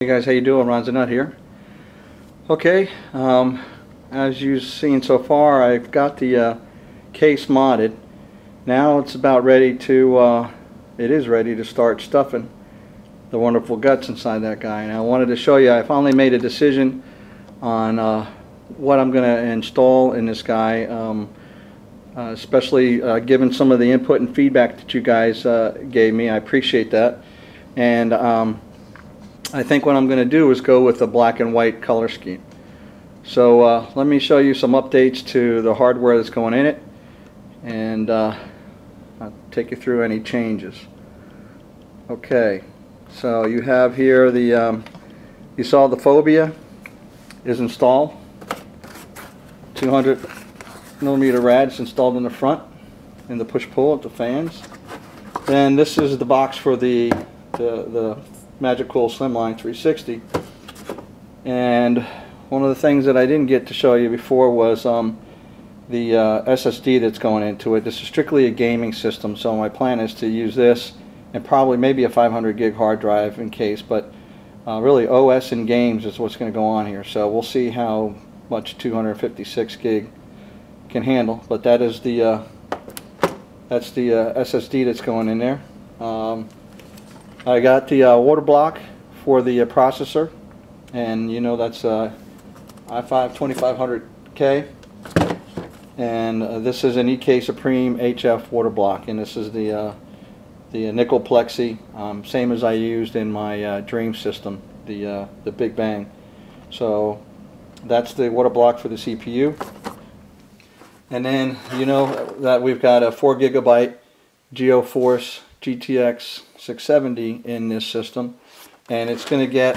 Hey guys, how you doing? Ron Zanut here. Okay, as you've seen so far, I've got the case modded. Now it's about ready to, it is ready to start stuffing the wonderful guts inside that guy. And I wanted to show you, I finally made a decision on what I'm going to install in this guy, especially given some of the input and feedback that you guys gave me. I appreciate that. And I think what I'm going to do is go with the black and white color scheme. So let me show you some updates to the hardware that's going in it, and I'll take you through any changes. Okay, so you have here the you saw the phobia is installed. 200mm rads installed in the front in the push-pull at the fans. Then this is the box for the Magic Cool Slimline 360, and one of the things that I didn't get to show you before was the SSD that's going into it. This is strictly a gaming system, so my plan is to use this and probably maybe a 500 gig hard drive in case, but really OS and games is what's going to go on here. So we'll see how much 256 gig can handle, but that is the that's the SSD that's going in there. I got the water block for the processor, and you know that's i5 2500K, and this is an EK Supreme HF water block, and this is the nickel plexi, same as I used in my Dream system, the Big Bang. So that's the water block for the CPU. And then you know that we've got a 4 GB GeoForce GTX 670 in this system, and it's going to get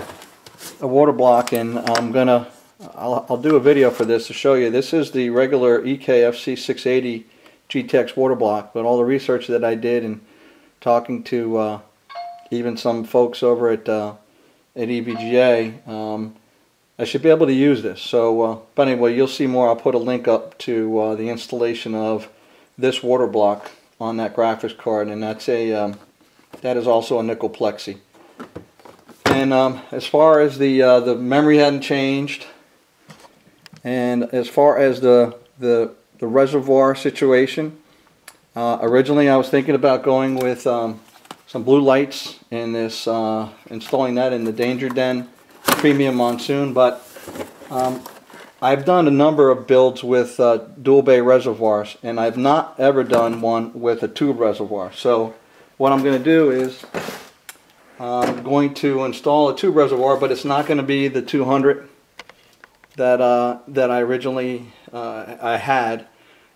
a water block, and I'll do a video for this to show you. This is the regular EKFC 680 GTX water block, but all the research that I did and talking to even some folks over at EVGA, I should be able to use this. So, but anyway, you'll see more. I'll put a link up to the installation of this water block on that graphics card, and that's a that is also a nickel plexi. And as far as the memory hadn't changed, and as far as the reservoir situation, originally I was thinking about going with some blue lights in this, installing that in the Danger Den Premium Monsoon, but I've done a number of builds with dual bay reservoirs, and I've not ever done one with a tube reservoir. So what I'm going to do is I'm going to install a tube reservoir, but it's not going to be the 200 that I originally I had,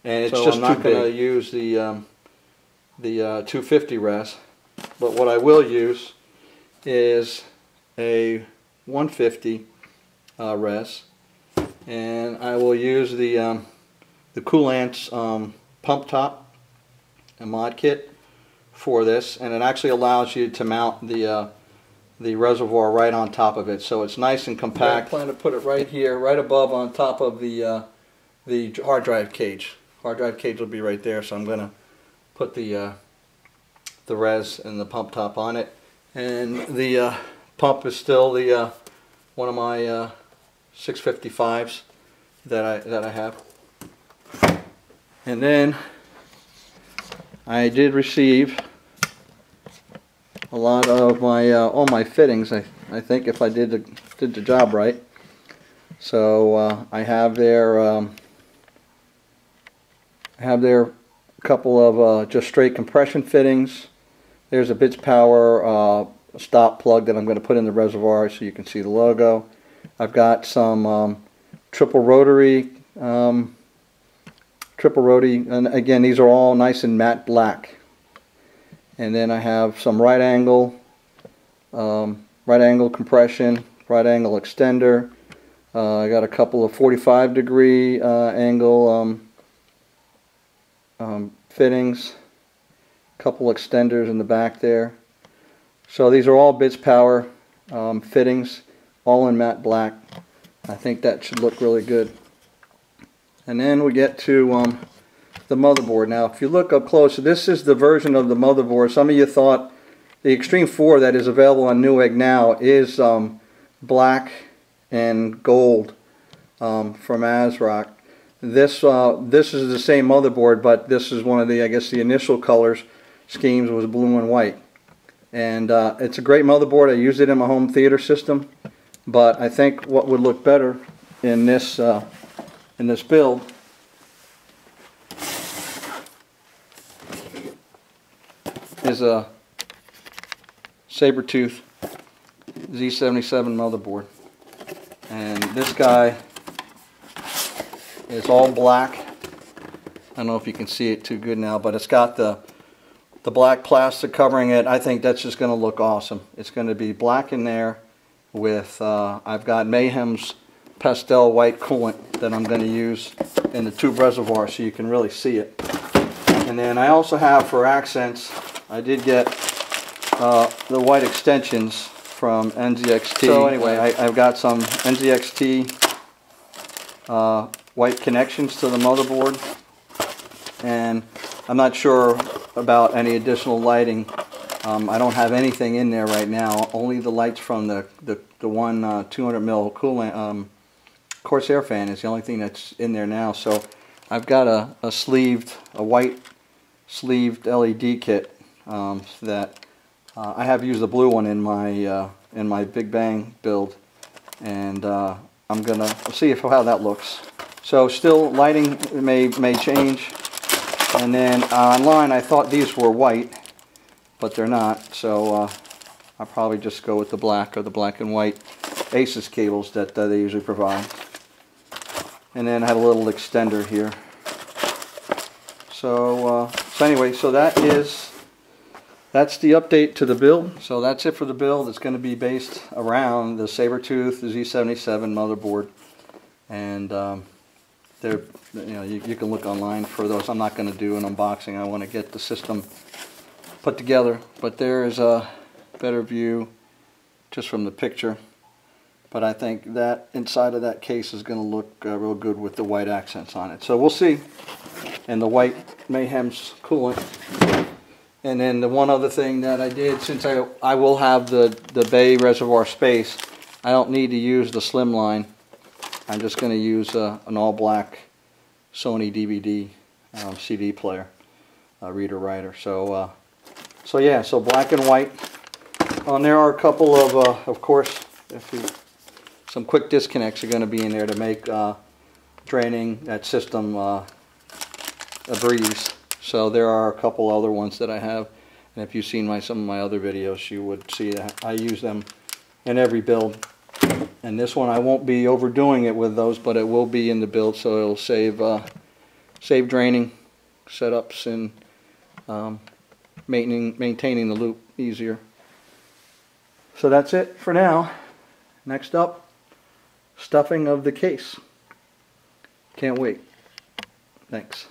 and it's so just I'm not going to use the 250 res. But what I will use is a 150 res, and I will use the Coolant's pump top and mod kit for this, and it actually allows you to mount the reservoir right on top of it, so it's nice and compact. I plan to put it right here, right above on top of the hard drive cage. Hard drive cage will be right there, so I'm going to put the res and the pump top on it, and the pump is still the one of my 655s that I have. And then I did receive a lot of my all my fittings. I think if I did the job right. So I have their couple of just straight compression fittings. There's a Bits Power stop plug that I'm going to put in the reservoir so you can see the logo. I've got some triple rotary, and again these are all nice and matte black. And then I have some right angle compression, right angle extender. I got a couple of 45-degree angle fittings, a couple extenders in the back there. So these are all Bits Power fittings, all in matte black. I think that should look really good. And then we get to the motherboard. Now if you look up close, this is the version of the motherboard. Some of you thought the Extreme 4 that is available on Newegg now is black and gold from ASRock. This is the same motherboard, but this is one of the, I guess, the initial colors schemes was blue and white. And it's a great motherboard. I used it in my home theater system, but I think what would look better in this build is a Saber Z77 motherboard. And this guy is all black. I don't know if you can see it too good now, but it's got the black plastic covering it. I think that's just going to look awesome. It's going to be black in there with, I've got Mayhem's pastel white coolant that I'm going to use in the tube reservoir so you can really see it. And then I also have, for accents, I did get the white extensions from NZXT. So anyway, I've got some NZXT white connections to the motherboard, and I'm not sure about any additional lighting. I don't have anything in there right now, only the lights from the one 200 mil coolant Corsair fan is the only thing that's in there now. So I've got a white sleeved LED kit that I have used the blue one in my Big Bang build, and I'm gonna see how that looks. So still lighting may change, and then online I thought these were white, but they're not. So I'll probably just go with the black or the black and white ASUS cables that they usually provide. And then I have a little extender here. So anyway, so that's the update to the build. So that's it for the build. It's going to be based around the Saber Tooth, the Z77 motherboard, and you can look online for those. I'm not going to do an unboxing. I want to get the system put together, but there is a better view just from the picture. But I think that inside of that case is going to look real good with the white accents on it. So we'll see. And the white Mayhem's coolant. And then the one other thing that I did, since I will have the bay reservoir space, I don't need to use the slimline. I'm just going to use an all-black Sony DVD CD player, reader writer. So yeah, so black and white. There are a couple of course, some quick disconnects are going to be in there to make draining that system a breeze. So there are a couple other ones that I have, and if you've seen some of my other videos, you would see that I use them in every build. And this one I won't be overdoing it with those, but it will be in the build, so it'll save draining setups and maintaining the loop easier. So that's it for now. Next up, stuffing of the case. Can't wait. Thanks.